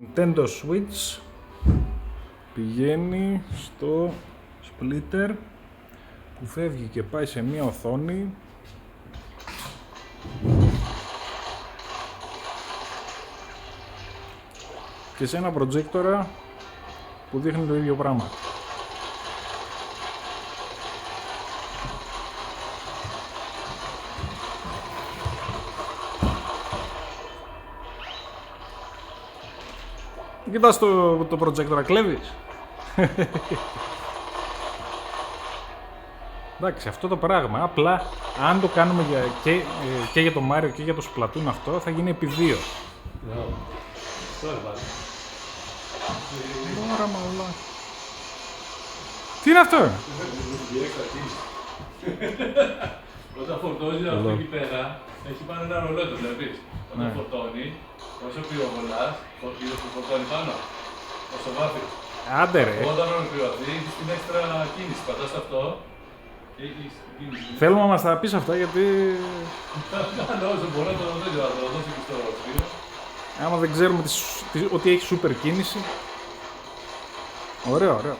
Nintendo Switch πηγαίνει στο splitter που φεύγει και πάει σε μία οθόνη και σε ένα προτζέκτορα που δείχνει το ίδιο πράγμα. Κοιτάς το προτζέκτορα, κλέβεις. Εντάξει, αυτό το πράγμα, απλά αν το κάνουμε και για το Mario και για το Splatoon αυτό, θα γίνει επί 2. Τώρα μαλά. Τι είναι αυτό? Όταν φορτώσει αυτό εκεί πέρα, έχει πάνω ένα ρολόι, το βλέπεις. Όταν φορτώνει, όσο πυροβολάς, φορτώνει πάνω. Όσο βάφεις. Άντε ρε. Όταν ολοκληρωθεί, έχεις την έξτρα κίνηση. Πατάς αυτό και έχεις την κίνηση. Θέλω να μας τα πεις αυτά γιατί... Κάνω όσο μπορώ να το δώσω και στο σπίτι. Άμα δεν ξέρουμε ότι έχει super κίνηση. Ωραίο, ωραίο.